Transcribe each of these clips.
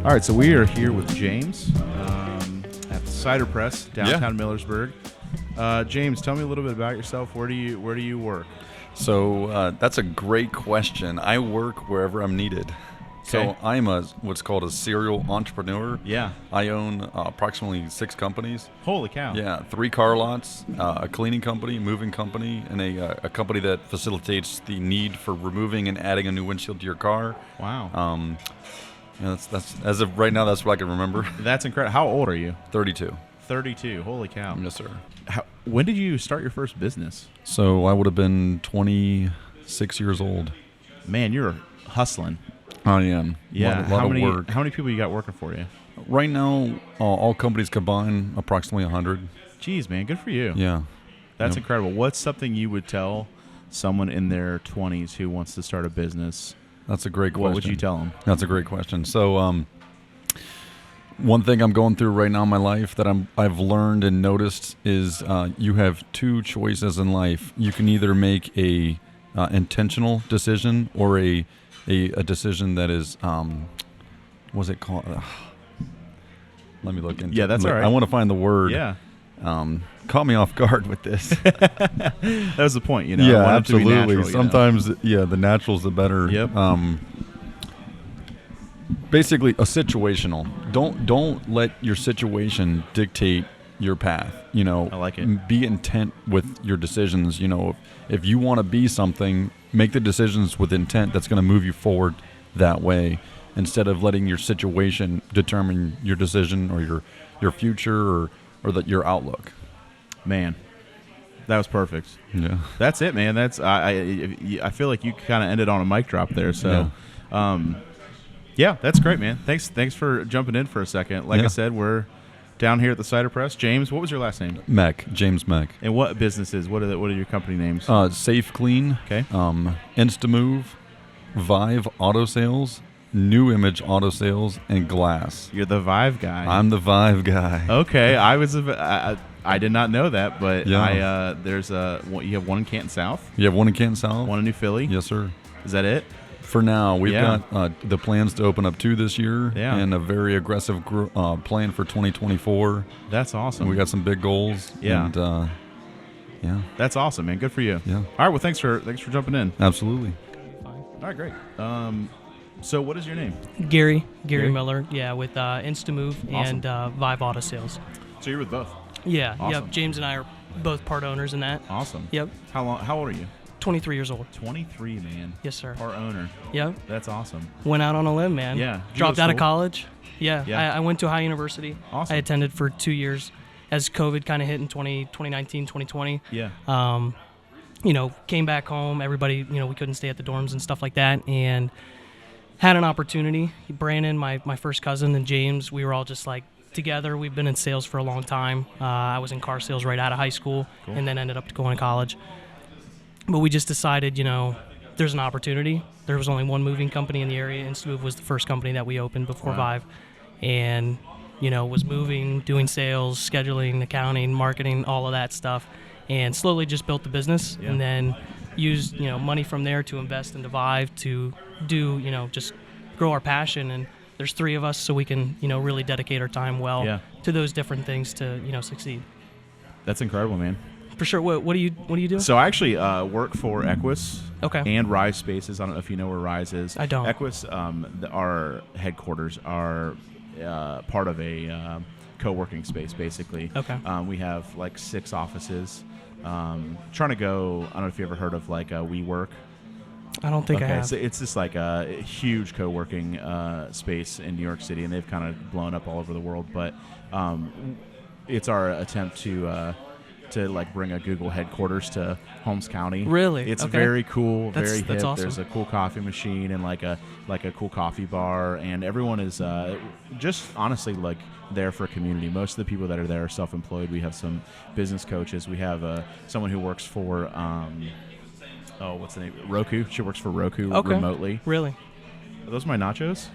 All right, so we are here with James at the Cider Press, downtown Millersburg. James, tell me a little bit about yourself. Where do you work? So that's a great question. I work wherever I'm needed. Okay. So I'm what's called a serial entrepreneur. Yeah. I own approximately 6 companies. Holy cow. Yeah, 3 car lots, a cleaning company, moving company, and a company that facilitates the need for removing and adding a new windshield to your car. Wow. That's as of right now, that's what I can remember. That's incredible. How old are you? 32. 32. Holy cow. Yes, sir. When did you start your first business? So I would have been 26 years old. Man, you're hustling. I am. Yeah. A lot of work. How many people you got working for you? Right now, all companies combined, approximately 100. Jeez, man, good for you. Yeah. That's Yep. incredible. What's something you would tell someone in their 20s who wants to start a business? That's a great question. What would you tell them? That's a great question. So, one thing I'm going through right now in my life that I've learned and noticed is you have 2 choices in life. You can either make a intentional decision or a decision that is what's it called? Let me look into. Yeah, that's all right. I want to find the word. Yeah. Caught me off guard with this. That was the point, you know. Yeah, I want it to be absolutely. natural, Sometimes, the natural's the better. Yep. Basically, a situational. Don't let your situation dictate your path. I like it. Be intent with your decisions. If you want to be something, make the decisions with intent that's going to move you forward that way, instead of letting your situation determine your decision or your future or your outlook. Man, that was perfect. Yeah. That's it, man. That's I feel like you kind of ended on a mic drop there. So, yeah, that's great, man. Thanks for jumping in for a second. Like I said, we're down here at the Cider Press. James, what was your last name? James Meck. And what businesses? What are your company names? Safe Clean. Okay. Instamove, Vive Auto Sales, New Image Auto Sales, and Glass. You're the Vive guy. I'm the Vive guy. Okay, I did not know that, but Yeah. there's you have one in Canton South, You have one in Canton South? one in New Philly. Yes, sir. Is that it? For now, we've Yeah. got the plans to open up 2 this year, Yeah. and a very aggressive plan for 2024. That's awesome. And we got some big goals. Yeah. And, yeah, That's awesome, man. Good for you. Yeah. All right. Well, thanks for jumping in. absolutely. All right, great. So what is your name? Gary Gary? Miller, with Instamove Awesome. and Vive Auto Sales. So you're with both. Yeah, Awesome. yep. James and I are both part owners in that. Awesome. Yep, How old are you? 23 years old. 23, man. Yes, sir. Part owner. Yep, That's awesome. went out on a limb, man. Yeah. Did you Dropped go to out of school? college. Yeah, Yeah. I went to High University. Awesome. I attended for 2 years as COVID kind of hit in 2019, 2020. Yeah. Came back home. Everybody, we couldn't stay at the dorms and stuff like that. And had an opportunity. Brandon, my first cousin, and James, we were all just like together. We've been in sales for a long time. I was in car sales right out of high school and then ended up going to college. But we just decided, there's an opportunity. There was only one moving company in the area. Instamove was the first company that we opened before Vive. And, was moving, doing sales, scheduling, accounting, marketing, all of that stuff. And slowly just built the business and then used, money from there to invest into Vive to do, just grow our passion. And there's 3 of us, so we can, really dedicate our time well to those different things to, succeed. That's incredible, man. For sure. What do you do? So I actually work for EQUES. Okay. And Rise Spaces. I don't know if you know where Rise is. I don't. EQUES, our headquarters are part of a co-working space, basically. Okay. We have like 6 offices. Trying to go. I don't know if you ever heard of like WeWork. I don't think I have. So it's just like a huge co-working space in New York City, and they've kind of blown up all over the world. But it's our attempt to like bring a Google headquarters to Holmes County. Really? It's Okay. very cool, very hip. That's awesome. There's a cool coffee machine and like a cool coffee bar, and everyone is just honestly like there for a community. Most of the people that are there are self-employed. We have some business coaches. We have someone who works for what's the name? Roku. She works for Roku remotely. Really? Are those my nachos?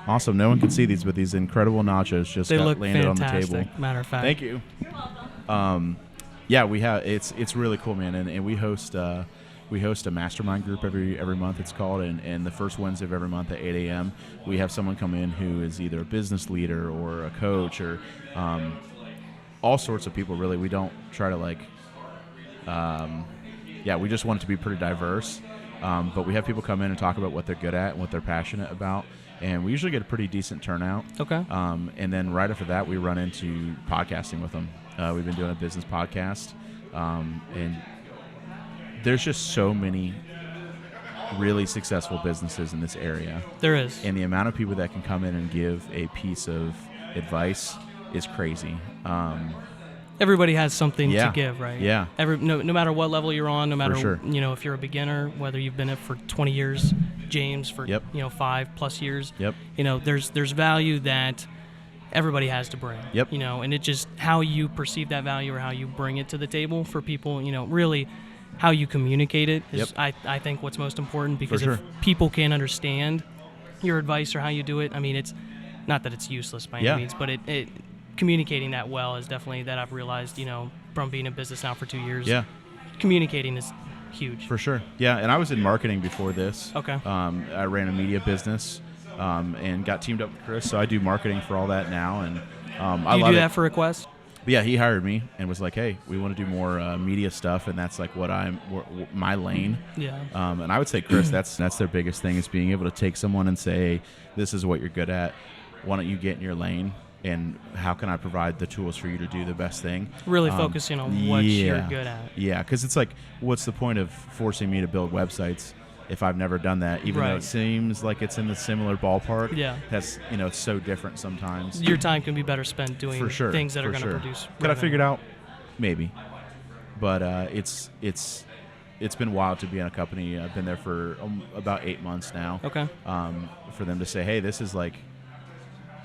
Awesome. No one can see these, but these incredible nachos just They got look landed fantastic. on the table. Matter of fact. Thank you. Yeah, we have. It's really cool, man, and we host we host a mastermind group every month, it's called, and the first Wednesday of every month at 8 a.m. we have someone come in who is either a business leader or a coach or all sorts of people. Really, we don't try to we just want it to be pretty diverse. But we have people come in and talk about what they're good at and what they're passionate about. And we usually get a pretty decent turnout. Okay. And then right after that, we run into podcasting with them. We've been doing a business podcast. And there's just so many really successful businesses in this area. There is. And the amount of people that can come in and give a piece of advice is crazy. Everybody has something to give, right? Yeah. No matter what level you're on, no matter sure. If you're a beginner, whether you've been in it for 20 years, James for 5+ years. Yep. There's value that everybody has to bring. Yep. And it just how you perceive that value or how you bring it to the table for people. Really, how you communicate it is I think what's most important, because if people can't understand your advice or how you do it, I mean, it's not that it's useless by any means, but it communicating that well is definitely that I've realized, from being in business now for 2 years. Yeah. Communicating is huge. For sure. Yeah, and I was in marketing before this. Okay. I ran a media business and got teamed up with Chris, so I do marketing for all that now. And I you love do it. that for EQUES? But yeah, he hired me and was like, hey, we want to do more media stuff, and that's like my lane. Yeah. And I would say, Chris, that's their biggest thing, is being able to take someone and say, hey, this is what you're good at. Why don't you get in your lane? And how can I provide the tools for you to do the best thing? Really focusing on what you're good at. Yeah, because it's like, what's the point of forcing me to build websites if I've never done that? Even though it seems like it's in the similar ballpark. Yeah. That's, it's so different sometimes. Your time can be better spent doing things that are going to produce revenue. Could I figure it out? Maybe. But it's been wild to be in a company. I've been there for about 8 months now. Okay. For them to say, hey, this is like,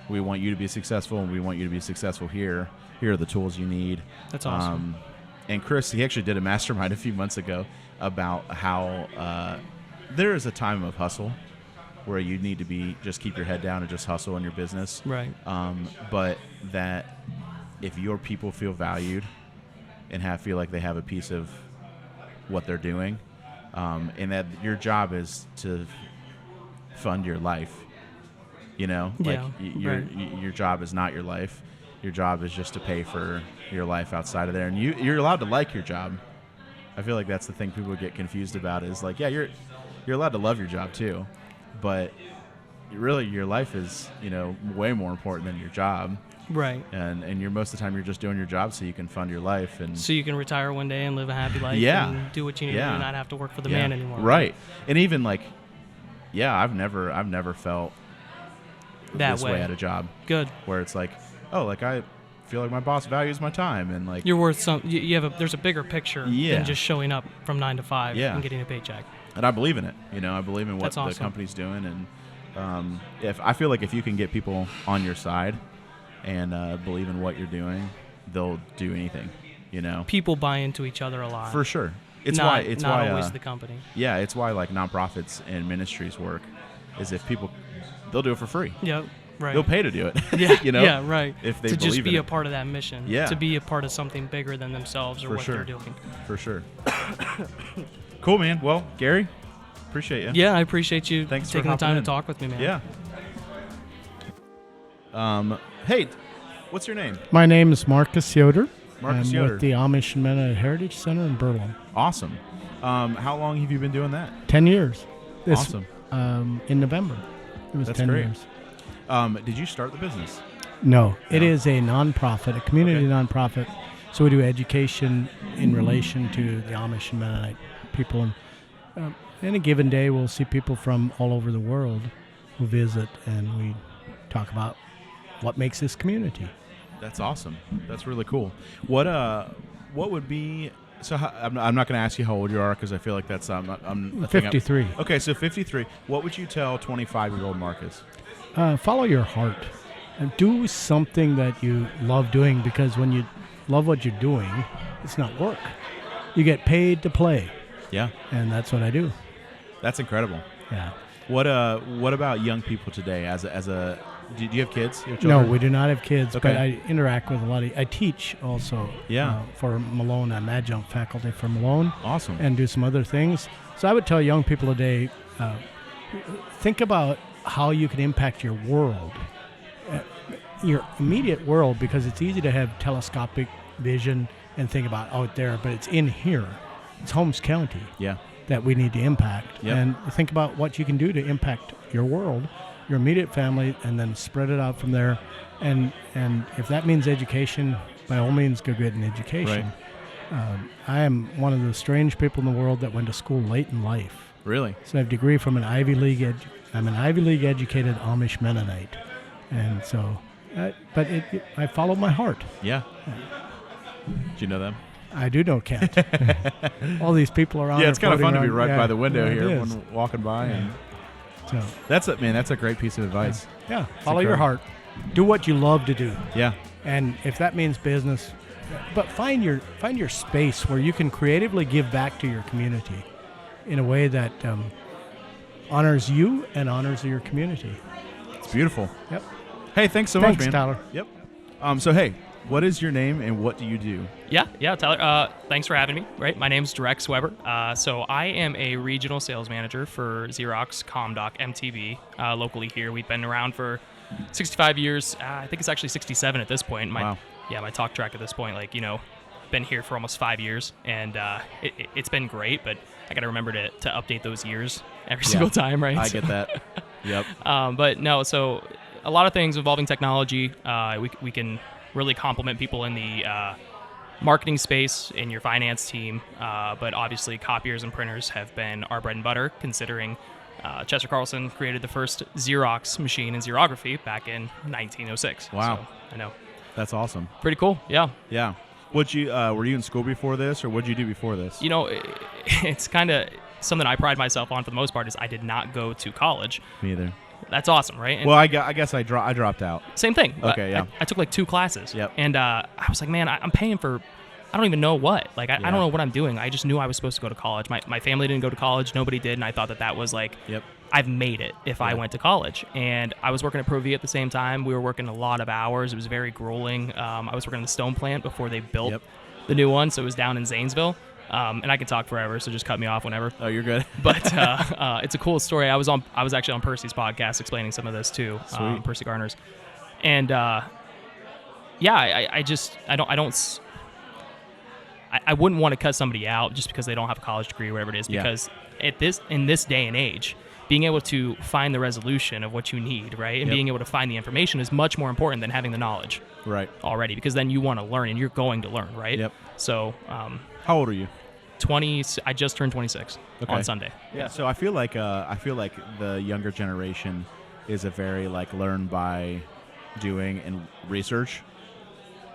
we want you to be successful, and we want you to be successful here. Here are the tools you need. That's awesome. And Chris, he actually did a mastermind a few months ago about how there is a time of hustle where you need to just keep your head down and just hustle in your business. Right. But that if your people feel valued and feel like they have a piece of what they're doing, and that your job is to fund your life. Your job is not your life. Your job is just to pay for your life outside of there, and you're allowed to like your job. I feel like that's the thing people get confused about, is like, yeah, you're allowed to love your job too, but really your life is way more important than your job. Right. And you're most of the time you're just doing your job so you can fund your life, and so you can retire one day and live a happy life. And do what you need to do and not have to work for the man anymore. Right. And even I've never felt this way at a job. Good. Where it's like, I feel like my boss values my time, and like you're worth some. There's a bigger picture than just showing up from 9 to 5 and getting a paycheck. And I believe in it. I believe in what That's awesome. the company's doing, and if you can get people on your side and believe in what you're doing, they'll do anything. People buy into each other a lot. For sure. It's not why always the company. Yeah, it's why like nonprofits and ministries work. Is if people, they'll do it for free. Yep. Right. They'll pay to do it. Yeah. Yeah, right. If they to believe just be in a part of that mission. Yeah. To be a part of something bigger than themselves or For what sure. they're doing. For sure. Cool, man. Well, Gary, appreciate you. Yeah, I appreciate you Thanks taking for the time hopping in. to talk with me, man. Yeah. Hey, what's your name? My name is Marcus Yoder. Marcus I'm Yoder. with the Amish and Mennonite Heritage Center in Berlin. Awesome. How long have you been doing that? 10 years. Awesome. In November. It was That's 10 great. years. Did you start the business? No, it is a nonprofit, a community nonprofit. So we do education in relation to the Amish and Mennonite people. And in a given day, we'll see people from all over the world who visit, and we talk about what makes this community. That's awesome. That's really cool. What would be? So I'm not going to ask you how old you are, because I feel like that's I'm 53. Okay, so 53. What would you tell 25-year-old Marcus? Follow your heart and do something that you love doing, because when you love what you're doing, it's not work. You get paid to play. Yeah. And that's what I do. That's incredible. Yeah. What about young people today as a Do you have kids? You have No, children? we do not have kids, Okay. but I interact with a lot of. I teach also. Yeah. For Malone, I'm adjunct faculty for Malone, Awesome. and do some other things. So I would tell young people today, think about how you can impact your world, your immediate world, because it's easy to have telescopic vision and think about out there, but it's in here. It's Holmes County Yeah. that we need to impact. Yep. And think about what you can do to impact your world, your immediate family, and then spread it out from there. And if that means education, by all means, go get an education. I am one of the strange people in the world that went to school late in life. Really? So I have a degree from an Ivy League. I'm an Ivy League educated Amish Mennonite, and so, but I followed my heart. Yeah. Do you know them? I do know Kent. All these people around. Yeah, it's kind of fun to be right yeah, by the window yeah, here it is. when walking by, and So that's a great piece of advice. yeah, follow your incredible. heart. Do what you love to do, Yeah. and if that means business, but find your space where you can creatively give back to your community in a way that honors you and honors your community. It's beautiful. Yep. Hey, thanks so Thanks, much, man. Tyler. Yep. So hey, what is your name and what do you do? Yeah, Tyler. Thanks for having me. Right, my name's Drex Weber. So I am a regional sales manager for Xerox, ComDoc, MTV locally here. We've been around for 65 years. I think it's actually 67 at this point. Wow. Yeah, my talk track at this point, been here for almost 5 years, and it's been great. But I got to remember to update those years every single time, right? I get that. Yep. But no, so a lot of things involving technology. We can really complement people in the marketing space, in your finance team, but obviously copiers and printers have been our bread and butter, considering Chester Carlson created the first Xerox machine in xerography back in 1906. Wow. So, I know. That's awesome. Pretty cool, yeah. Yeah. Were you in school before this, or what did you do before this? It's kind of something I pride myself on for the most part is I did not go to college. Me either. That's awesome, right? And Well, I guess I dropped out. same thing. Okay, yeah. I took like 2 classes. Yep. And I was like, man, I'm paying for, I don't even know what. Like, I Yeah. don't know what I'm doing. I just knew I was supposed to go to college. My family didn't go to college. Nobody did. And I thought that was like, Yep. I've made it if I Yeah. went to college. And I was working at Pro V at the same time. We were working a lot of hours. It was very grueling. I was working in the stone plant before they built Yep. the new one. So it was down in Zanesville. And I can talk forever, so just cut me off whenever. Oh, you're good. But it's a cool story. I was actually on Percy's podcast explaining some of this too. Sweet. Percy Garner's, and I wouldn't want to cut somebody out just because they don't have a college degree or whatever it is. Yeah. Because in this day and age, being able to find the resolution of what you need, right, and Yep. being able to find the information is much more important than having the knowledge Right. already. Because then you want to learn, and you're going to learn, right? Yep. So, How old are you? 20. I just turned 26 Okay. on Sunday. Yeah. So I feel like the younger generation is a very learn by doing and research.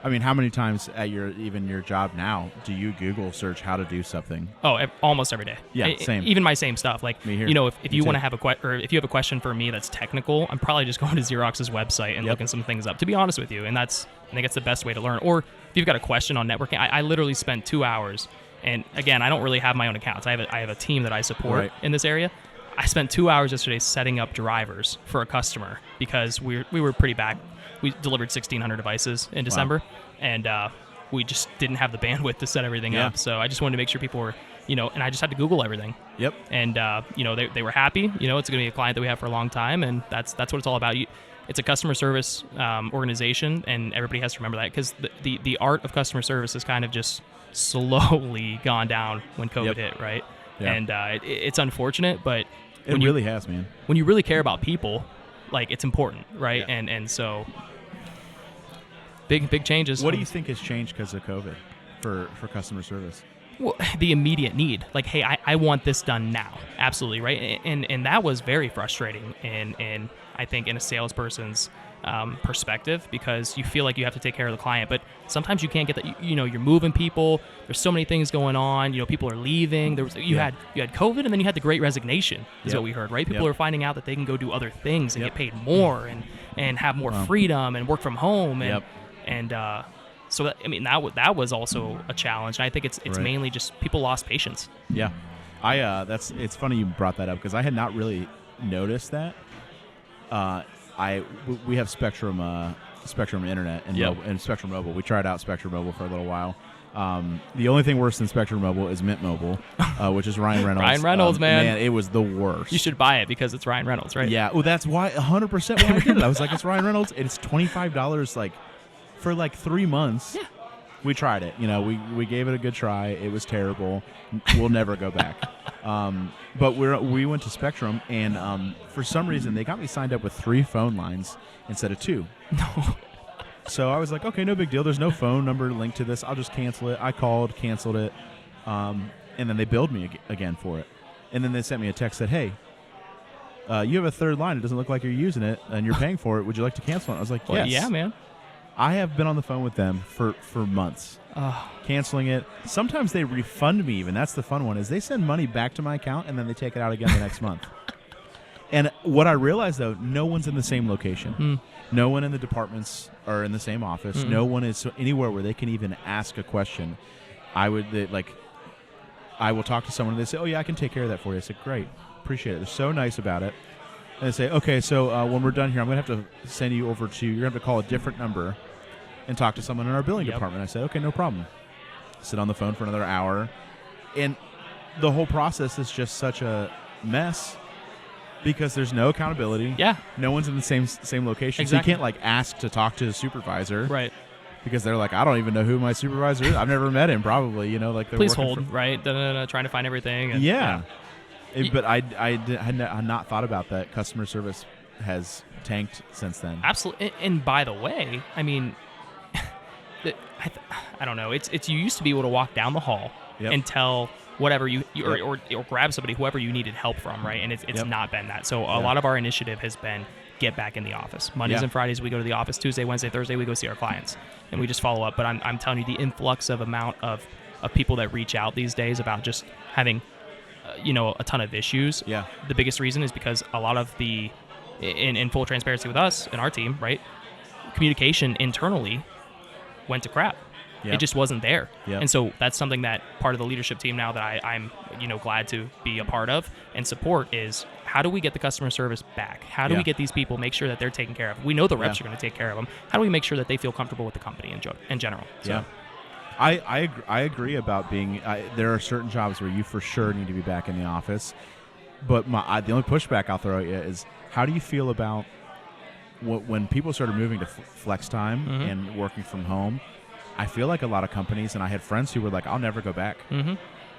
I mean, how many times at your job now do you Google search how to do something? Oh, almost every day. Yeah, same. Even my same stuff. Like, Me here. if Me you too. want to have or if you have a question for me that's technical, I'm probably just going to Xerox's website and Yep. looking some things up. To be honest with you, and I think that's the best way to learn. Or if you've got a question on networking, I literally spent 2 hours. And again, I don't really have my own accounts. I have a team that I support Right. in this area. I spent 2 hours yesterday setting up drivers for a customer because we were pretty back. We delivered 1,600 devices in December, and we just didn't have the bandwidth to set everything Yeah. up. So I just wanted to make sure people were, and I just had to Google everything. Yep. And they were happy. It's going to be a client that we have for a long time, and that's what it's all about. It's a customer service organization, and everybody has to remember that because the art of customer service has kind of just slowly gone down when COVID Yep. hit, right? Yeah. And it's unfortunate, but It really has, man. when you really care about people, it's important, right? Yeah. And so big changes. What do you think has changed because of COVID for customer service? Well, the immediate need, hey, I want this done now. Absolutely, right? And that was very frustrating in I think in a salesperson's perspective, because you feel like you have to take care of the client, but sometimes you can't get that. You're moving people. There's so many things going on. People are leaving. You had COVID, and then you had the Great Resignation. Is Yep. what we heard, right? People Yep. are finding out that they can go do other things and Yep. get paid more and have more freedom and work from home and Yep. and so that was also a challenge. And I think it's Right. mainly just people lost patience. Yeah, it's funny you brought that up because I had not really noticed that. we have Spectrum Internet and, Yep. and Spectrum Mobile. We tried out Spectrum Mobile for a little while. The only thing worse than Spectrum Mobile is Mint Mobile, which is Ryan Reynolds. Ryan Reynolds, man. Man, it was the worst. You should buy it because it's Ryan Reynolds, right? Yeah, well, that's why 100% why I did it. I was like, it's Ryan Reynolds. It's $25 like for like 3 months. Yeah. We tried it. We gave it a good try. It was terrible. We'll never go back. But we went to Spectrum, and for some reason they got me signed up with 3 phone lines instead of 2. No. So I was like, okay, no big deal. There's no phone number linked to this. I'll just cancel it. I called, canceled it, and then they billed me again for it. And then they sent me a text that, hey, you have a 3rd line. It doesn't look like you're using it, and you're paying for it. Would you like to cancel it? I was like, Well, yes. yeah, man. I have been on the phone with them for months, canceling it. Sometimes they refund me even. That's the fun one, is they send money back to my account, and then they take it out again the next month. And what I realized, though, no one's in the same location. No one in the departments are in the same office. No one is anywhere where they can even ask a question. I will talk to someone, and they say, oh, yeah, I can take care of that for you. I said, great. Appreciate it. They're so nice about it. And they say, okay, so when we're done here, I'm going to have to send you over to, you're going to have to call a different number and talk to someone in our billing department. I said, okay, no problem. Sit on the phone for another hour. And the whole process is just such a mess because there's no accountability. Yeah. No one's in the same location. Exactly. So you can't, like, ask to talk to a supervisor. Right. Because they're like, I don't even know who my supervisor is. I've never met him, probably. Like they're Please working hold, for, right? Trying to find everything. And, yeah. But I had not thought about that. Customer service has tanked since then. Absolutely. And by the way, I mean, I don't know. It's you used to be able to walk down the hall and tell whatever you or grab somebody, whoever you needed help from, right? And it's not been that. So a lot of our initiative has been get back in the office. Mondays and Fridays we go to the office. Tuesday, Wednesday, Thursday we go see our clients, and we just follow up. But I'm telling you, the influx of amount of people that reach out these days about just having a ton of issues. Yeah. The biggest reason is because a lot of the, in full transparency with us and our team, right, communication internally went to crap. Yeah. It just wasn't there. Yeah. And so that's something that part of the leadership team now that I'm glad to be a part of and support is how do we get the customer service back? How do we get these people, make sure that they're taken care of? We know the reps are going to take care of them. How do we make sure that they feel comfortable with the company in general? So. Yeah. I agree about being there are certain jobs where you for sure need to be back in the office, but the only pushback I'll throw at you is how do you feel about when people started moving to flex time and working from home? I feel like a lot of companies, and I had friends who were like, I'll never go back.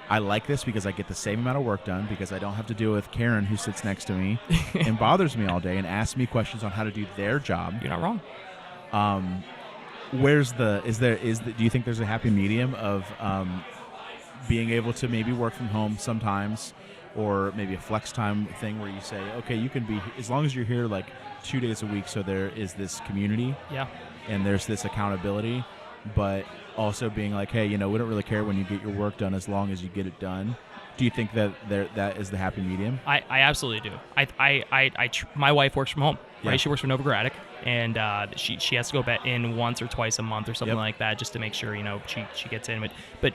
I like this because I get the same amount of work done because I don't have to deal with Karen who sits next to me and bothers me all day and asks me questions on how to do their job. You're not wrong. Do you think there's a happy medium of being able to maybe work from home sometimes, or maybe a flex time thing where you say, okay, you can be, as long as you're here like 2 days a week, so there is this community and there's this accountability, but also being like, hey, we don't really care when you get your work done as long as you get it done. Do you think that that is the happy medium? I absolutely do. My wife works from home, right? Yeah. She works for Novogradac, and she has to go back in once or twice a month or something like that just to make sure she gets in. But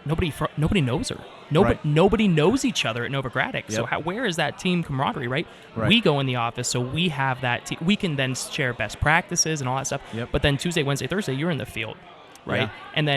nobody knows her. Nobody knows each other at Novogradac. So where is that team camaraderie, right? We go in the office, so we have that. We can then share best practices and all that stuff. But then Tuesday, Wednesday, Thursday, you're in the field, right? Yeah. And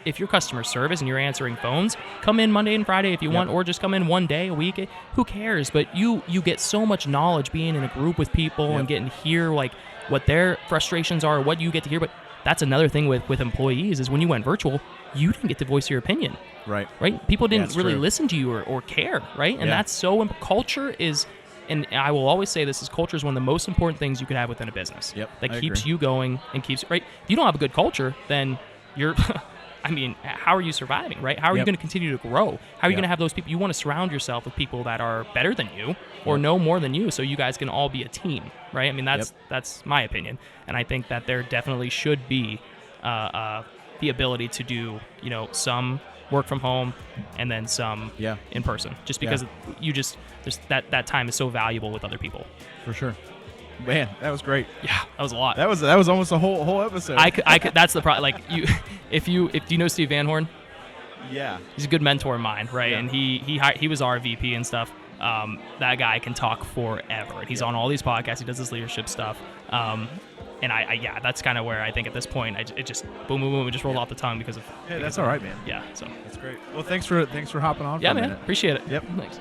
if you're customer service and you're answering phones, come in Monday and Friday if you want, or just come in one day a week. Who cares? But you get so much knowledge being in a group with people and getting to hear like what their frustrations are, what you get to hear. But that's another thing with employees is when you went virtual, you didn't get to voice your opinion. Right? People didn't really listen to you or care, right? And that's so culture is, and I will always say this, is culture is one of the most important things you could have within a business. That keeps you going and keeps, right? If you don't have a good culture, then you're I mean, how are you surviving, right? How are you going to continue to grow? How are you going to have those people? You want to surround yourself with people that are better than you or know more than you so you guys can all be a team, right? I mean, that's my opinion. And I think that there definitely should be the ability to do, some work from home and then some in person just because there's that time is so valuable with other people. For sure. Man, that was great. Yeah, that was a lot. That was almost a whole episode. I could. That's the problem. Like do you know Steve Van Horn? Yeah, he's a good mentor of mine, right? Yeah. And he was our VP and stuff. that guy can talk forever. And he's on all these podcasts. He does this leadership stuff. And I that's kind of where I think at this point, it just boom, boom, boom, it just rolled off the tongue because of. Hey, that's all right, man. Yeah, so That's great. Well, thanks for hopping on. yeah, for a man, minute. appreciate it. Yep. Thanks.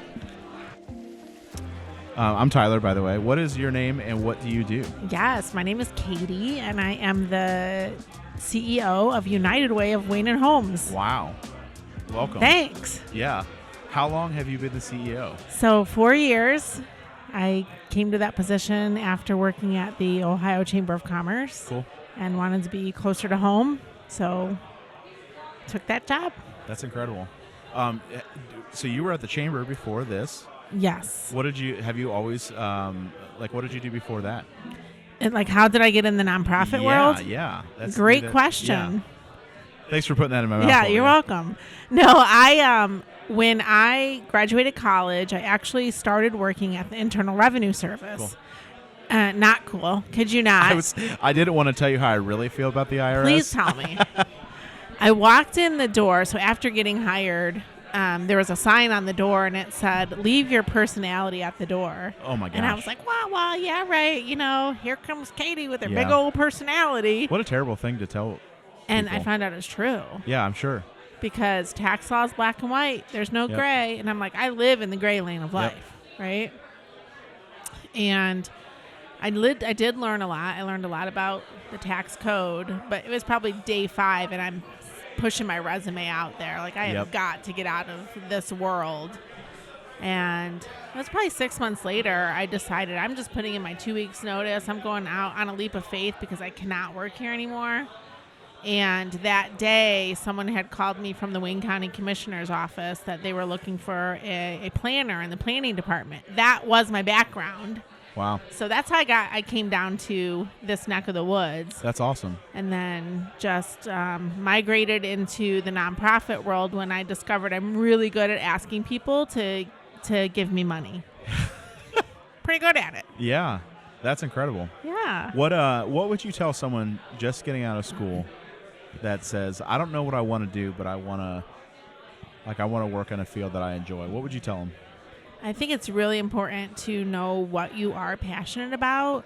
I'm Tyler, by the way. What is your name and what do you do? Yes, my name is Katie, and I am the CEO of United Way of Wayne and Homes. Wow. Welcome. Thanks. Yeah. How long have you been the CEO? So 4 years. I came to that position after working at the Ohio Chamber of Commerce. Cool. And wanted to be closer to home, so took that job. That's incredible. So you were at the chamber before this. Yes. What did you have? You always what did you do before that? And how did I get in the nonprofit world? Yeah. That's Great question. Yeah. Thanks for putting that in my mouth. Yeah, you're welcome. No, I when I graduated college, I actually started working at the Internal Revenue Service. Cool. Not cool. Could you not? I didn't want to tell you how I really feel about the IRS. Please tell me. I walked in the door. So after getting hired, there was a sign on the door, and it said, "Leave your personality at the door." Oh my gosh. And I was like, "Wow, yeah, right. Here comes Katie with her Yeah. big old personality." What a terrible thing to tell. And people. I found out it's true. Yeah, I'm sure. Because tax law is black and white. There's no Yep. gray. And I'm like, I live in the gray lane of life, right? And I did learn a lot. I learned a lot about the tax code, but it was probably day 5, and I'm pushing my resume out there. I have Yep. got to get out of this world. And it was probably 6 months later, I decided I'm just putting in my 2 weeks notice. I'm going out on a leap of faith because I cannot work here anymore. And that day, someone had called me from the Wayne County Commissioner's office that they were looking for a planner in the planning department. That was my background. Wow. So that's how I came down to this neck of the woods. That's awesome. And then just migrated into the nonprofit world when I discovered I'm really good at asking people to give me money. Pretty good at it. Yeah. That's incredible. Yeah. What would you tell someone just getting out of school that says, I don't know what I want to do, but I want to work in a field that I enjoy? What would you tell them? I think it's really important to know what you are passionate about.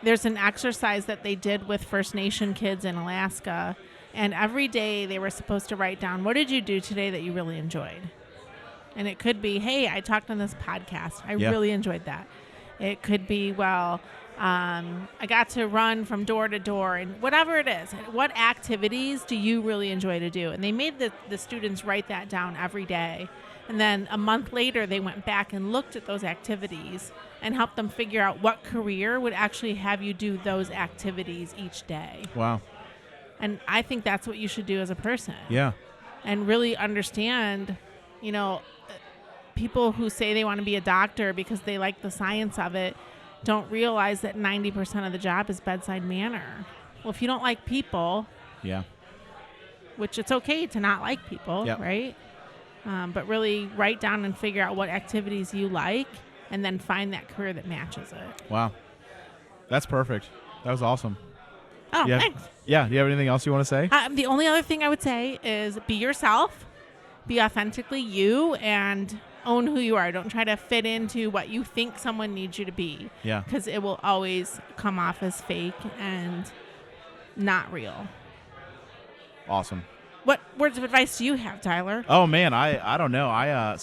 There's an exercise that they did with First Nation kids in Alaska, and every day they were supposed to write down, what did you do today that you really enjoyed? And it could be, hey, I talked on this podcast. I really enjoyed that. It could be, I got to run from door to door, and whatever it is. What activities do you really enjoy to do? And they made the students write that down every day. And then a month later, they went back and looked at those activities and helped them figure out what career would actually have you do those activities each day. Wow. And I think that's what you should do as a person. Yeah. And really understand, people who say they want to be a doctor because they like the science of it don't realize that 90% of the job is bedside manner. Well, if you don't like people, Yeah. which it's okay to not like people, Yep. right? But really write down and figure out what activities you like and then find that career that matches it. Wow. That's perfect. That was awesome. Oh, Yeah. thanks. Yeah. Do you have anything else you want to say? The only other thing I would say is be yourself, be authentically you, and own who you are. Don't try to fit into what you think someone needs you to be. Yeah. Because it will always come off as fake and not real. Awesome. What words of advice do you have, Tyler? Oh man, I don't know. I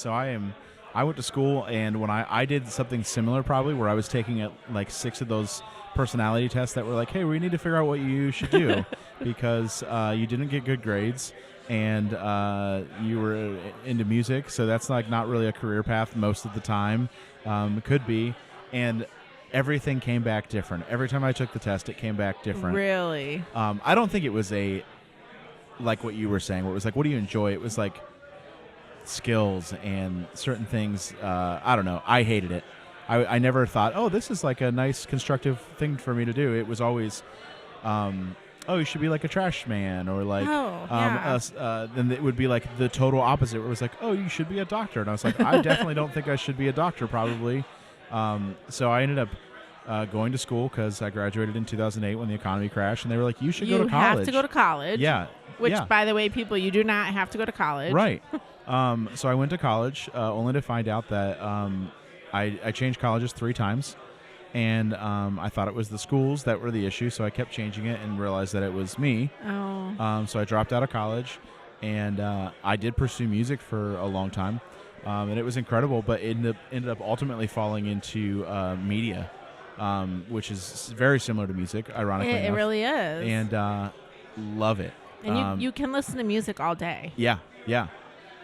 went to school, and when I did something similar probably, where I was taking like 6 of those personality tests that were like, hey, we need to figure out what you should do because you didn't get good grades and you were into music, so that's not really a career path most of the time. It could be, and everything came back different. Every time I took the test, it came back different. Really? I don't think it was like what you were saying, where it was like, what do you enjoy? It was like skills and certain things. I don't know. I hated it. I never thought, oh, this is like a nice constructive thing for me to do. It was always, oh, you should be like a trash man, or like, then it would be like the total opposite, where it was like, oh, you should be a doctor. And I was like, I definitely don't think I should be a doctor, probably. So I ended up going to school because I graduated in 2008 when the economy crashed, and they were like, you should go to college. You have to go to college. Yeah. Which, yeah. by the way, people, you do not have to go to college. Right. So I went to college only to find out that I changed colleges 3 times, and I thought it was the schools that were the issue, so I kept changing it and realized that it was me. Oh. So I dropped out of college, and I did pursue music for a long time, and it was incredible, but it ended up ultimately falling into media, which is very similar to music, ironically It enough. really is. And love it. And you can listen to music all day. Yeah,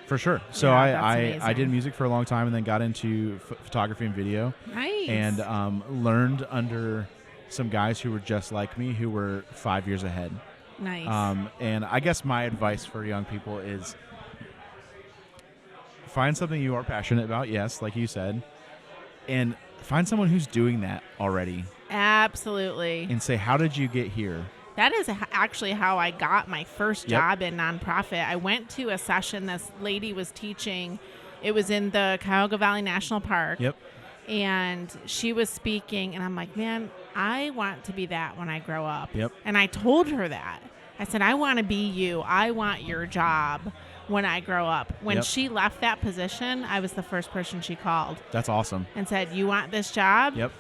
for sure. So Yeah, I that's did amazing. music for a long time, and then got into photography and video, Nice. and learned under some guys who were just like me, who were 5 years ahead. Nice. And I guess my advice for young people is find something you are passionate about, yes, like you said, and find someone who's doing that already, Absolutely. and say, how did you get here? That is actually how I got my first Yep. job in nonprofit. I went to a session this lady was teaching. It was in the Cuyahoga Valley National Park. Yep. And she was speaking, and I'm like, man, I want to be that when I grow up. Yep. And I told her that. I said, I want to be you. I want your job when I grow up. When Yep. she left that position, I was the first person she called That's awesome. and said, you want this job? Yep.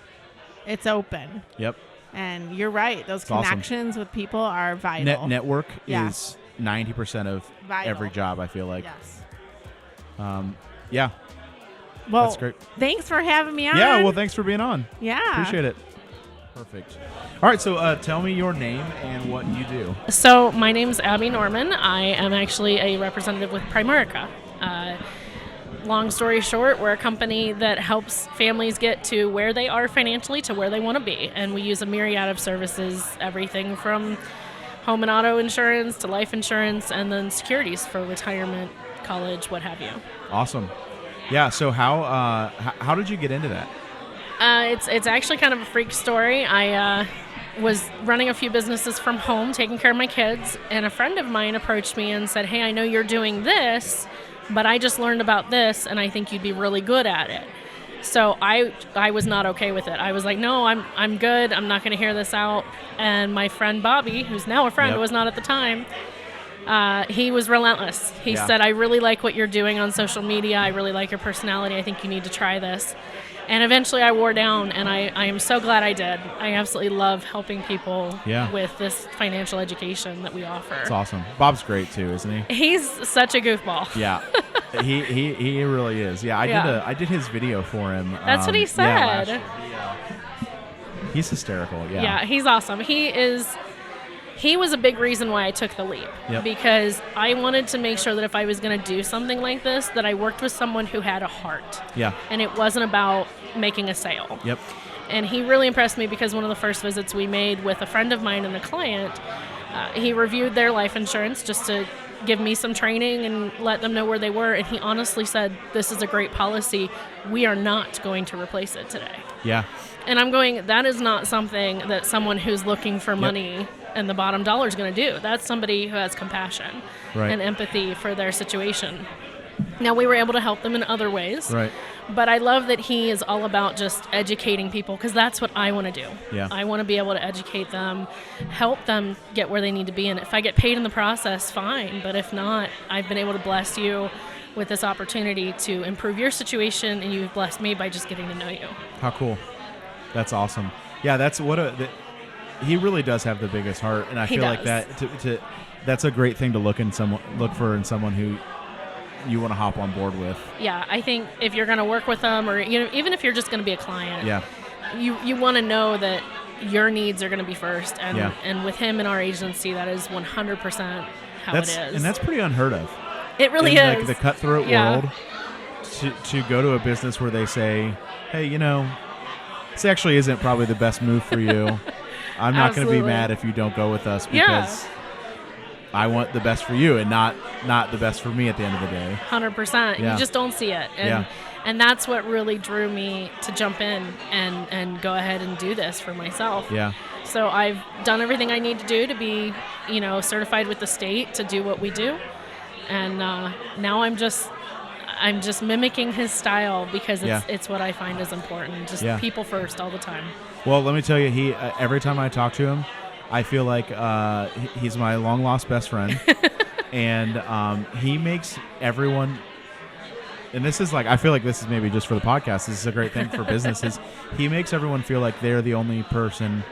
It's open. Yep. And you're right. Those It's awesome. connections with people are vital. Network Yeah. is 90% of Vital. every job, I feel like. Yes. Yeah. Well, That's great. thanks for having me on. Yeah, well, thanks for being on. Yeah. Appreciate it. Perfect. All right, so tell me your name and what you do. So my name's Abby Norman. I am actually a representative with Primerica. Long story short, we're a company that helps families get to where they are financially to where they want to be. And we use a myriad of services, everything from home and auto insurance to life insurance, and then securities for retirement, college, what have you. Awesome. Yeah, so how did you get into that? It's actually kind of a freak story. I was running a few businesses from home, taking care of my kids, and a friend of mine approached me and said, hey, I know you're doing this, but I just learned about this, and I think you'd be really good at it. So I was not okay with it. I was like, no, I'm good. I'm not going to hear this out. And my friend Bobby, who's now a friend, Yep. was not at the time, he was relentless. He Yeah. said, I really like what you're doing on social media. I really like your personality. I think you need to try this. And eventually I wore down, and I am so glad I did. I absolutely love helping people Yeah. with this financial education that we offer. It's awesome. Bob's great too, isn't he? He's such a goofball. Yeah. he really is. Yeah, I did his video for him. That's what he Yeah, last said. year. He's hysterical. Yeah. Yeah, he's awesome. He was a big reason why I took the leap, Yep. because I wanted to make sure that if I was going to do something like this, that I worked with someone who had a heart. Yeah. And it wasn't about making a sale. Yep. And he really impressed me because one of the first visits we made with a friend of mine and a client, he reviewed their life insurance just to give me some training and let them know where they were. And he honestly said, this is a great policy. We are not going to replace it today. Yeah. And I'm going, that is not something that someone who's looking for money and the bottom dollar is going to do. That's somebody who has compassion Right. and empathy for their situation. Now, we were able to help them in other ways. Right. But I love that he is all about just educating people, because that's what I want to do. Yeah. I want to be able to educate them, help them get where they need to be. And if I get paid in the process, fine. But if not, I've been able to bless you with this opportunity to improve your situation, and you've blessed me by just getting to know you. How cool. That's awesome. Yeah, that's he really does have the biggest heart, and I He feel like does. that that's a great thing to look for in someone who you want to hop on board with. Yeah, I think if you're going to work with them, or even if you're just going to be a client, Yeah. you want to know that your needs are going to be first. And Yeah. and with him in our agency, that is 100% how it is. And that's pretty unheard of. It really in is. like the cutthroat Yeah. world, to go to a business where they say, hey, this actually isn't probably the best move for you. I'm not going to be Absolutely. mad if you don't go with us, Yeah. because I want the best for you and not the best for me at the end of the day. 100%. Yeah. You just don't see it. And Yeah. and that's what really drew me to jump in and go ahead and do this for myself. Yeah. So I've done everything I need to do to be, certified with the state to do what we do. And now I'm just mimicking his style, because it's what I find is important. Just Yeah. people first all the time. Well, let me tell you, he every time I talk to him, I feel like he's my long lost best friend, and he makes everyone and this is like, I feel like this is maybe just for the podcast. This is a great thing for businesses. He makes everyone feel like they're the only person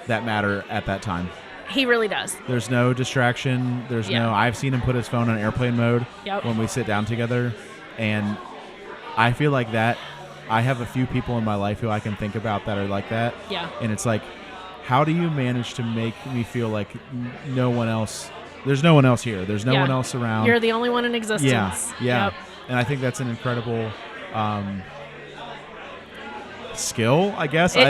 that matter at that time. He really does. There's no distraction. There's Yeah. I've seen him put his phone on airplane mode Yep. when we sit down together. And I feel like that, I have a few people in my life who I can think about that are like that. Yeah. And it's like, how do you manage to make me feel like no one else, there's no one else here. There's no Yeah. one else around. You're the only one in existence. Yeah. Yep. And I think that's an incredible skill, I guess. It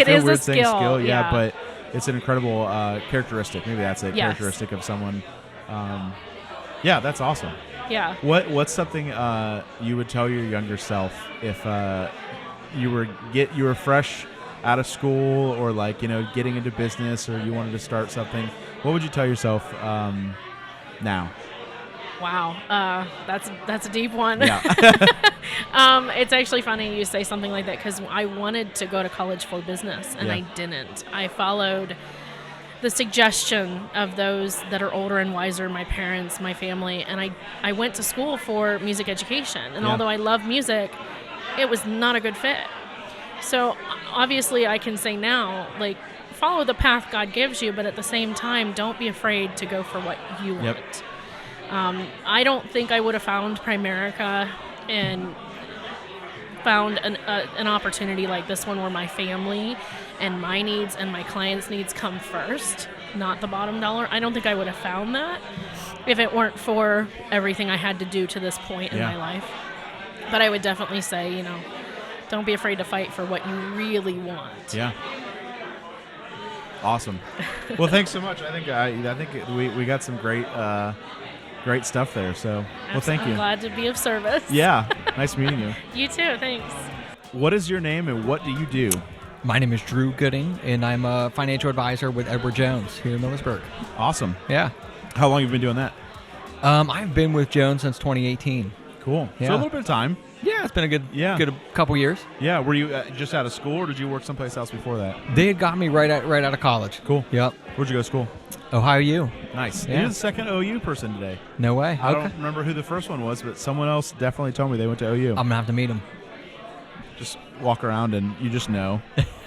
feel is a weird saying skill, yeah, yeah. but it's an incredible characteristic. Maybe that's a Yes. characteristic of someone. Yeah, that's awesome. Yeah. What's something you would tell your younger self if you were fresh out of school, or like, getting into business, or you wanted to start something? What would you tell yourself now? Wow. That's a deep one. Yeah. It's actually funny you say something like that, because I wanted to go to college for business and Yeah. I didn't. I followed the suggestion of those that are older and wiser, my parents, my family, and I went to school for music education. And Yeah. although I love music, it was not a good fit. So obviously I can say now, like, follow the path God gives you, but at the same time, don't be afraid to go for what you Yep. want. I don't think I would have found Primerica and found an opportunity like this one where my family and my needs and my clients' needs come first, not the bottom dollar. I don't think I would have found that if it weren't for everything I had to do to this point in Yeah. my life. But I would definitely say, don't be afraid to fight for what you really want. Yeah. Awesome. Well, thanks so much. I think we got some great stuff there. So, well, thank I'm you. glad to be of service. Yeah. Nice meeting you. You too. Thanks. What is your name and what do you do? My name is Drew Gooding, and I'm a financial advisor with Edward Jones here in Millersburg. Awesome. Yeah. How long have you been doing that? I've been with Jones since 2018. Cool. Yeah. So a little bit of time. Yeah, it's been a good couple years. Yeah. Were you just out of school, or did you work someplace else before that? They had got me right out of college. Cool. Yep. Where'd you go to school? Ohio U. Nice. Yeah. You're the second OU person today. No way. I Okay. don't remember who the first one was, but someone else definitely told me they went to OU. I'm gonna have to meet him. Just walk around and you just know.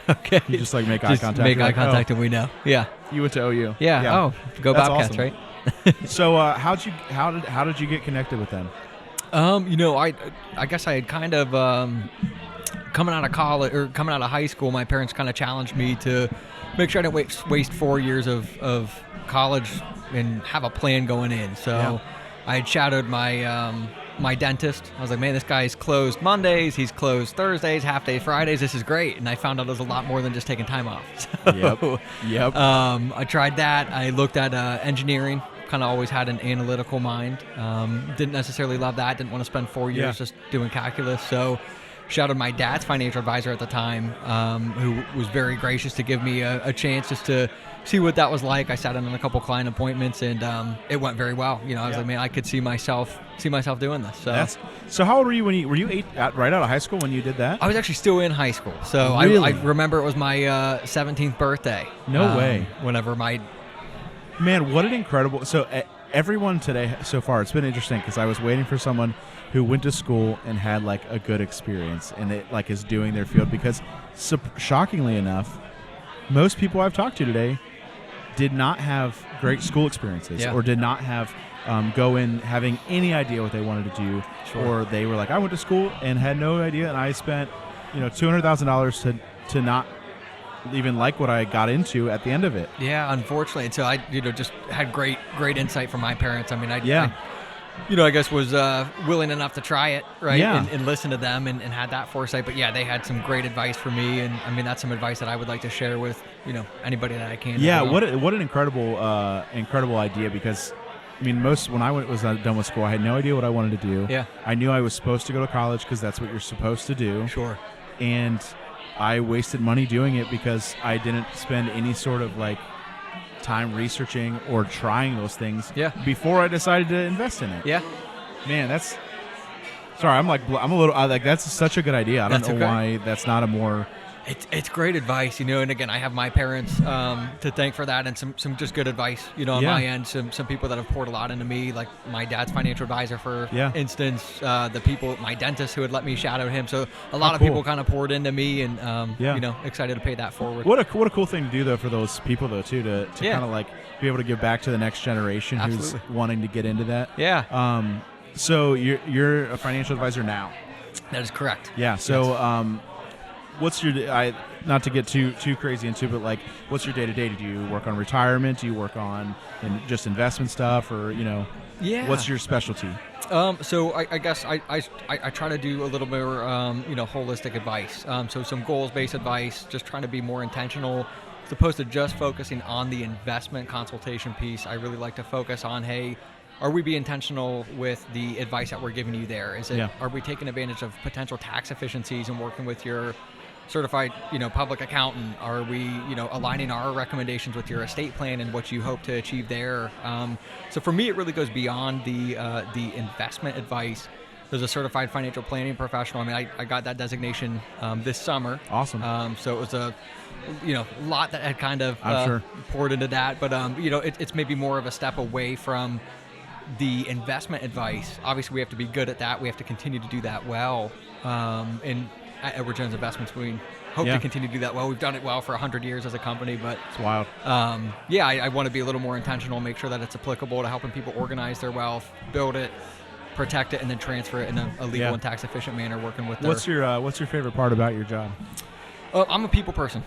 Okay. You just like make eye Just contact. make You're eye like, contact, oh, and we know. Yeah. you went to OU. Yeah. Oh, go That's Bobcats, awesome. right? So how did you get connected with them? I guess I had kind of coming out of college or coming out of high school. My parents kind of challenged me to make sure I didn't waste 4 years of college and have a plan going in. So Yeah. I had shadowed my dentist. I was like, man, this guy's closed Mondays. He's closed Thursdays, half day Fridays. This is great. And I found out it was a lot more than just taking time off. So, Yep. I tried that. I looked at engineering. Kind of always had an analytical mind. Didn't necessarily love that. Didn't want to spend 4 years just doing calculus. So shadowed my dad's financial advisor at the time, who was very gracious to give me a chance just to see what that was like. I sat in on a couple client appointments, and it went very well. I was like, man, I could see myself doing this. So how old were you were you right out of high school when you did that? I was actually still in high school. So Really? I remember it was my 17th birthday. No way. Whenever my Man, what an incredible. So everyone today so far, it's been interesting because I was waiting for someone who went to school and had like a good experience and it like is doing their field, because shockingly enough, most people I've talked to today did not have great school experiences or did not have go in having any idea what they wanted to do, or they were like, I went to school and had no idea, and I spent $200,000 to not even like what I got into at the end of it. Yeah, unfortunately. And so I, just had great insight from my parents. I mean, I guess was willing enough to try it, right? Yeah. And listen to them and had that foresight. But yeah, they had some great advice for me. And I mean, that's some advice that I would like to share with, anybody that I can. Yeah, what an incredible idea, because I mean, when I was done with school, I had no idea what I wanted to do. Yeah. I knew I was supposed to go to college because that's what you're supposed to do. Sure. And I wasted money doing it because I didn't spend any sort of like time researching or trying those things before I decided to invest in it. Yeah. Man, I'm a little like, that's such a good idea. I don't know why that's not a more It's great advice, and again, I have my parents to thank for that, and some just good advice, on Yeah. my end. Some people that have poured a lot into me, like my dad's financial advisor, for Yeah. instance. The people, my dentist, who had let me shadow him. So a lot of cool. people kind of poured into me, and Yeah. excited to pay that forward. What a cool thing to do though for those people though too to Yeah. kind of like be able to give back to the next generation who's Absolutely. wanting to get into that. Yeah, So you're a financial advisor now. that is correct. Yeah. So what's your not to get too crazy into it, but like what's your day to day? Do you work on retirement? Do you work on just investment stuff, or Yeah. what's your specialty? So I guess I try to do a little more holistic advice. So some goals-based advice, just trying to be more intentional, as opposed to just focusing on the investment consultation piece. I really like to focus on, hey, are we being intentional with the advice that we're giving you there? Is it Yeah. Are we taking advantage of potential tax efficiencies and working with your certified public accountant? Are we aligning our recommendations with your estate plan and what you hope to achieve there? So for me, it really goes beyond the investment advice. There's a certified financial planning professional. I mean, I got that designation this summer. Awesome. So it was a lot that had kind of I'm sure. poured into that, but it's maybe more of a step away from the investment advice. Obviously, we have to be good at that. We have to continue to do that well. And at Edward Jones Investments, we hope Yeah. to continue to do that well. We've done it well for 100 years as a company, but It's wild. I want to be a little more intentional, make sure that it's applicable to helping people organize their wealth, build it, protect it, and then transfer it in a legal Yeah. and tax efficient manner, working with their... What's your favorite part about your job? I'm a people person,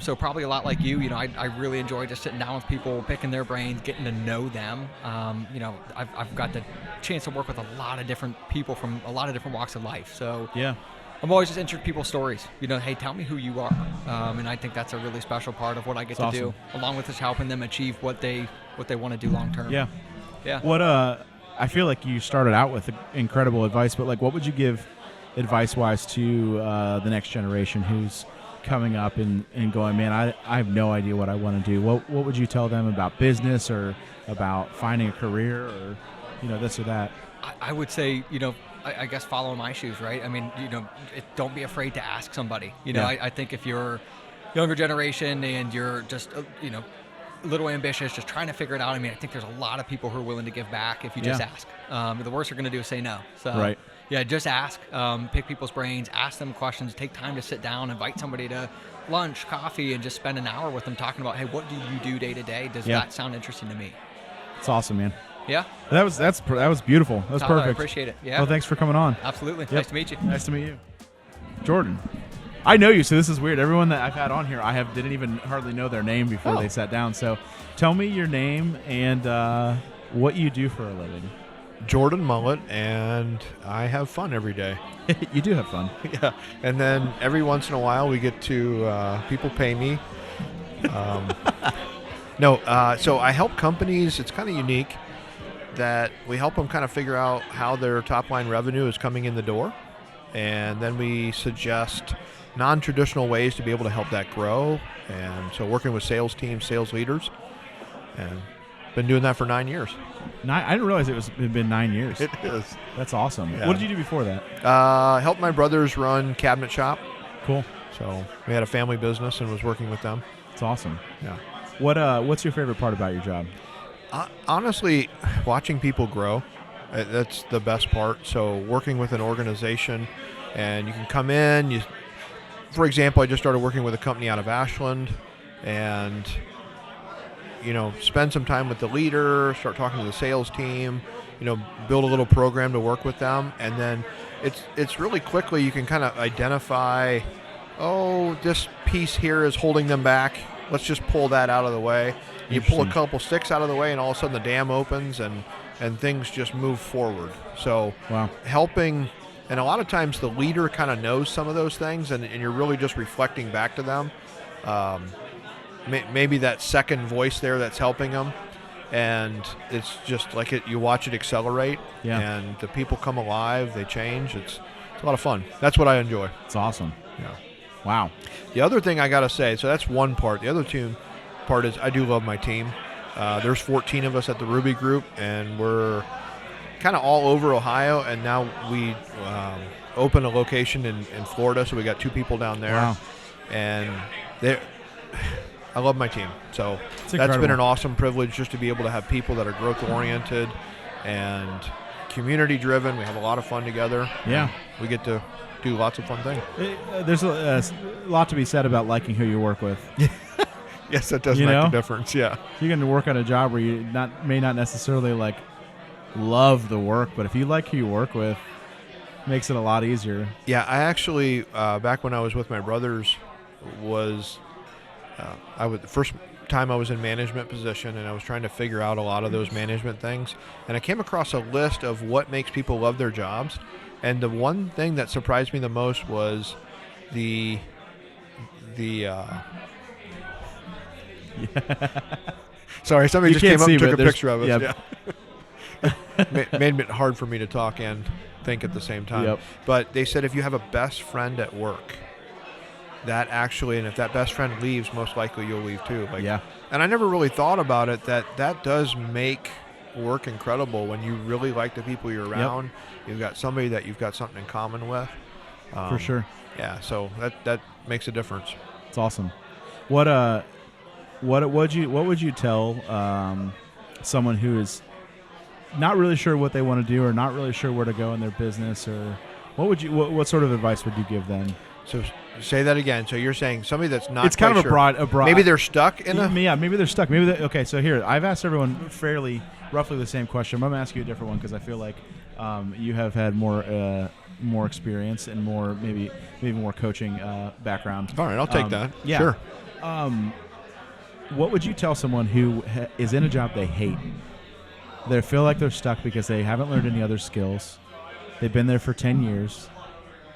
so probably a lot like you. I really enjoy just sitting down with people, picking their brains, getting to know them. I've got the chance to work with a lot of different people from a lot of different walks of life. So Yeah. I'm always just interested in people's stories. Hey, tell me who you are, and I think that's a really special part of what I get That's to do, along with just helping them achieve what they want to do long term. Yeah. Yeah. What I feel like you started out with incredible advice, but like what would you give advice wise to the next generation who's coming up and going, man, I have no idea what I want to do. What would you tell them about business or about finding a career or this or that? I would say, I guess follow my shoes, right? I mean, don't be afraid to ask somebody. Yeah. I think if you're younger generation and you're just, a little ambitious, just trying to figure it out, I mean, I think there's a lot of people who are willing to give back if you just Yeah. ask. The worst you're going to do is say no. So, Right. yeah, just ask. Pick people's brains, ask them questions, take time to sit down, invite somebody to lunch, coffee, and just spend an hour with them talking about, hey, what do you do day to day? Does Yeah. that sound interesting to me? It's awesome, man. Yeah? That was beautiful. That was Tyler, I perfect. appreciate it. Yeah. Well, thanks for coming on. Absolutely. Yep. Nice to meet you. Nice to meet you. Jordan. I know you, so this is weird. Everyone that I've had on here, didn't even hardly know their name before Oh. they sat down. So tell me your name and what you do for a living. Jordan Mullet, and I have fun every day. You do have fun. Yeah, and then every once in a while we get to people pay me. So I help companies. It's kind of unique that we help them kind of figure out how their top line revenue is coming in the door, and then we suggest non-traditional ways to be able to help that grow. And so working with sales teams, sales leaders, and been doing that for 9 years. I didn't realize it'd been 9 years. It is. That's awesome. Yeah. What did you do before that? Helped my brothers run cabinet shop. Cool. So we had a family business and was working with them. It's awesome. Yeah. What's your favorite part about your job? Honestly, watching people grow, that's the best part. So working with an organization, and you can come in. For example, I just started working with a company out of Ashland, and spend some time with the leader, start talking to the sales team, build a little program to work with them, and then it's really quickly you can kind of identify, this piece here is holding them back. Let's just pull that out of the way. You pull a couple sticks out of the way, and all of a sudden the dam opens, and things just move forward. So Wow. helping, and a lot of times the leader kind of knows some of those things, and you're really just reflecting back to them. Maybe that second voice there that's helping them, and it's just like you watch it accelerate, Yeah. and the people come alive, they change. It's a lot of fun. That's what I enjoy. It's awesome. Yeah. Wow. The other thing I got to say, so that's one part. The other part is I do love my team. There's 14 of us at the Ruby Group, and we're kind of all over Ohio, and now we open a location in Florida, so we got 2 people down there. Wow. and I love my team. So It's that's been incredible. an awesome privilege just to be able to have people that are growth oriented and community driven. We have a lot of fun together. Yeah. We get to do lots of fun things. There's a lot to be said about liking who you work with. Yes, that does You make know? a difference. Yeah. You can work on a job where you may not necessarily like love the work, but if you like who you work with, it makes it a lot easier. Yeah, I actually back when I was with my brothers was the first time I was in management position, and I was trying to figure out a lot of those management things, and I came across a list of what makes people love their jobs, and the one thing that surprised me the most was the sorry, somebody You just can't came up see, and took but a there's- picture of us. yeah. Made it hard for me to talk and think at the same time. Yep. But they said if you have a best friend at work, that actually, and if that best friend leaves, most likely you'll leave too. Yeah. And I never really thought about it, that does make work incredible when you really like the people you're around. You've got somebody that you've got something in common with. For sure. Yeah, so that makes a difference. It's awesome. What would you tell someone who is not really sure what they want to do or not really sure where to go in their business, or what sort of advice would you give them? So say that again. So you're saying somebody that's not It's kind quite of a sure. broad. Maybe they're stuck in a. Yeah, maybe they're stuck. Okay, so here I've asked everyone fairly roughly the same question. I'm gonna ask you a different one because I feel like you have had more experience and maybe more coaching background. All right, I'll take that. Yeah. Sure. What would you tell someone who is in a job they hate? They feel like they're stuck because they haven't learned any other skills. They've been there for 10 years,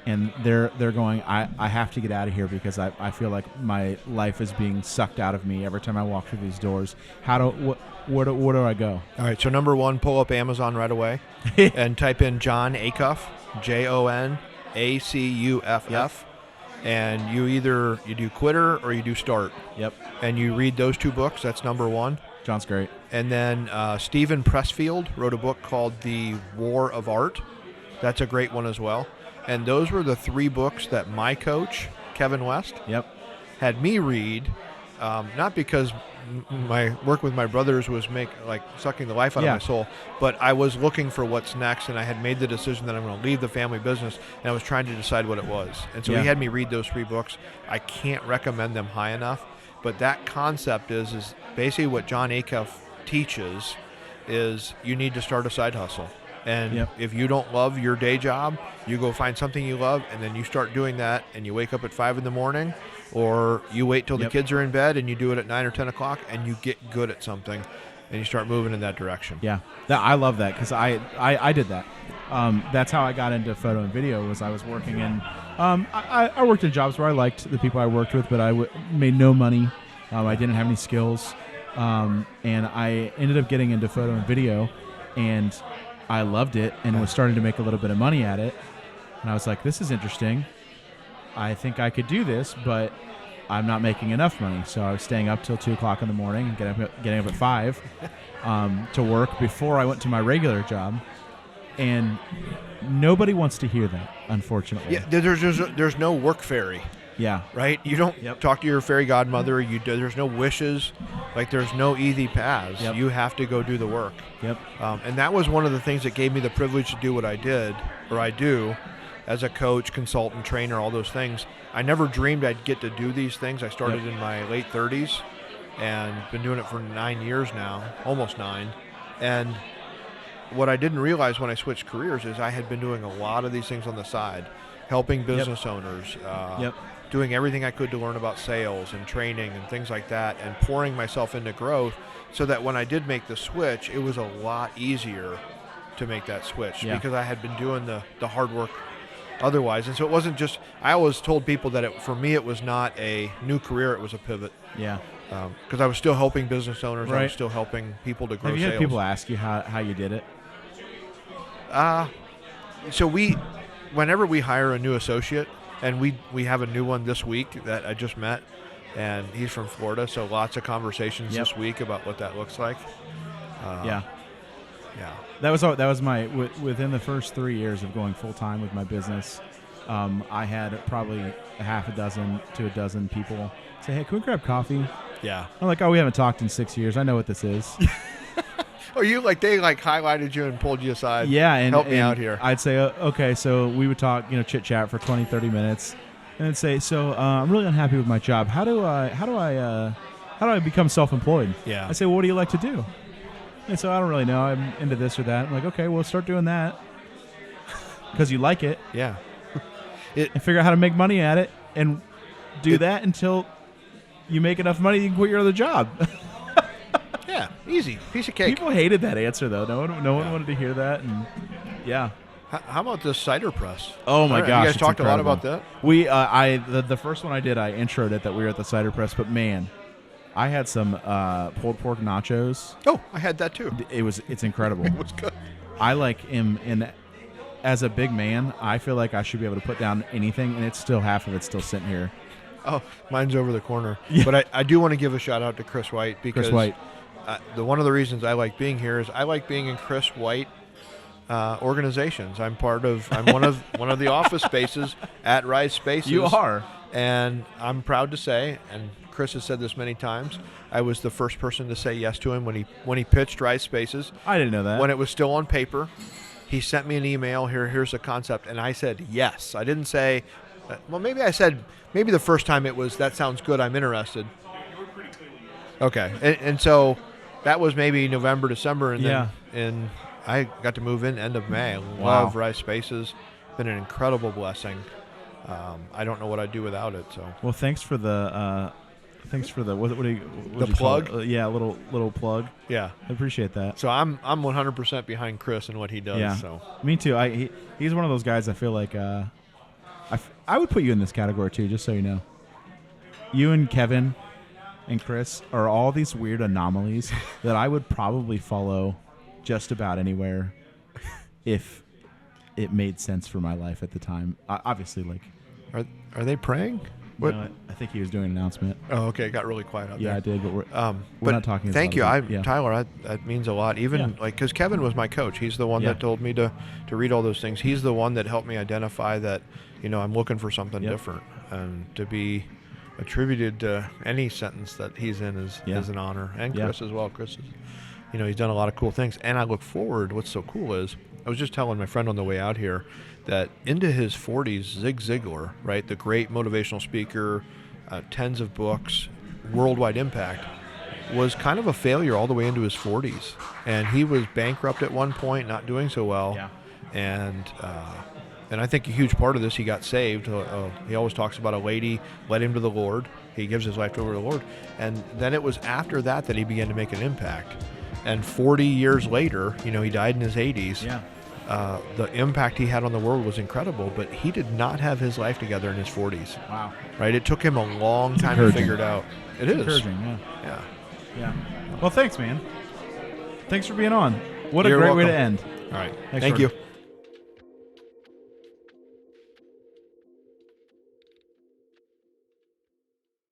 and they're going, I have to get out of here because I feel like my life is being sucked out of me every time I walk through these doors. Where do I go? All right, so number one, pull up Amazon right away and type in John Acuff, JONACUFF, and you do Quitter or you do Start. Yep. And you read those two books. That's number one. John's great. And then Stephen Pressfield wrote a book called The War of Art. That's a great one as well. And those were the three books that my coach, Kevin West, Yep. had me read, not because my work with my brothers was sucking the life out Yeah. of my soul, but I was looking for what's next, and I had made the decision that I'm going to leave the family business, and I was trying to decide what it was. And so Yeah. he had me read those three books. I can't recommend them high enough, but that concept is basically what John Acuff teaches is you need to start a side hustle. And Yep. if you don't love your day job, you go find something you love, and then you start doing that, and you wake up at 5 in the morning, or you wait till the Yep. kids are in bed and you do it at 9 or 10 o'clock, and you get good at something, and you start moving in that direction. Yeah, I love that because I did that. That's how I got into photo and video. Was I was working in I worked in jobs where I liked the people I worked with, but I made no money. I didn't have any skills, and I ended up getting into photo and video, and I loved it and was starting to make a little bit of money at it. And I was like, this is interesting. I think I could do this, but I'm not making enough money. So I was staying up till 2 o'clock in the morning and getting up at 5 to work before I went to my regular job. And nobody wants to hear that, unfortunately. Yeah, there's no work fairy, Yeah. right? You don't Yep. talk to your fairy godmother. There's no wishes. There's no easy paths. Yep. You have to go do the work. Yep. And that was one of the things that gave me the privilege to do what I did, or I do, as a coach, consultant, trainer, all those things. I never dreamed I'd get to do these things. I started in my late 30s and been doing it for 9 years now, almost 9. And what I didn't realize when I switched careers is I had been doing a lot of these things on the side, helping business owners, doing everything I could to learn about sales and training and things like that, and pouring myself into growth so that when I did make the switch, it was a lot easier to make that switch because I had been doing the hard work otherwise. And so it wasn't just, I always told people that for me it was not a new career, it was a pivot. Yeah. Because I was still helping business owners, I Right. was still helping people to grow Have you sales. had people ask you how you did it? So whenever we hire a new associate, and we have a new one this week that I just met, and he's from Florida, so lots of conversations this week about what that looks like. Yeah. Yeah. That was my within the first 3 years of going full time with my business. I had probably a half a dozen to a dozen people say, "Hey, can we grab coffee?" Yeah. I'm like, "Oh, we haven't talked in 6 years. I know what this is." Oh, you like they like highlighted you and pulled you aside. Yeah, and help me and out here. I'd say, okay, so we would talk, chit chat for 20, 30 minutes, and then say, so I'm really unhappy with my job. How do I become self-employed? Yeah. I say, well, what do you like to do? And so I don't really know. I'm into this or that. I'm like, okay, well, start doing that because you like it. Yeah. And figure out how to make money at it, and do that until you make enough money you can quit your other job. Yeah, easy. Piece of cake. People hated that answer, though. No one wanted to hear that, and yeah. How about this cider press? Oh my All right, gosh! you guys it's talked incredible. a lot about that. We, the first one I did, I introed it that we were at the cider press, but man, I had some pulled pork nachos. Oh, I had that too. It's incredible. It was good. I am as a big man, I feel like I should be able to put down anything, and it's still half of it's still sitting here. Oh, mine's over the corner. Yeah. But I do want to give a shout out to Chris White because Chris White. One of the reasons I like being here is I like being in Chris White organizations. I'm one of the office spaces at Rise Spaces. You are, and I'm proud to say, and Chris has said this many times, I was the first person to say yes to him when he pitched Rise Spaces. I didn't know that. When it was still on paper, he sent me an email. Here's the concept, and I said yes. I didn't say. Well, maybe I said maybe the first time it was that sounds good. I'm interested. Okay, and so that was maybe November, December, and then I got to move in end of May. I love Rise Spaces. Been an incredible blessing. I don't know what I'd do without it. So well, thanks for the what do you the plug? Yeah, little plug. Yeah, I appreciate that. So I'm 100% behind Chris and what he does. Yeah, so me too. He's one of those guys. I feel like I would put you in this category too, just so you know. You and Kevin and Chris are all these weird anomalies that I would probably follow just about anywhere if it made sense for my life at the time. Obviously, like, are they praying? What? No, I think he was doing an announcement. Oh, okay. It got really quiet out there. Yeah, I did, but we're but not talking. Thank you, about it. Tyler. That means a lot. Even like because Kevin was my coach. He's the one that told me to read all those things. He's the one that helped me identify that I'm looking for something different, and to be attributed to any sentence that he's in is an honor. And Chris as well. Chris is, he's done a lot of cool things, and I look forward. What's so cool is I was just telling my friend on the way out here that into his 40s, Zig Ziglar, right, the great motivational speaker, tens of books, worldwide impact, was kind of a failure all the way into his 40s. And he was bankrupt at one point, not doing so well. Yeah. And I think a huge part of this, he got saved. He always talks about a lady led him to the Lord. He gives his life over to the Lord. And then it was after that he began to make an impact. And 40 years later, he died in his 80s. Yeah. The impact he had on the world was incredible, but he did not have his life together in his 40s. Wow. Right? It took him a long time to figure it out. It is. Encouraging, Yeah. Yeah. Well, thanks, man. Thanks for being on. What You're a great way welcome. to end. All right. Thanks, Thank Jordan. you.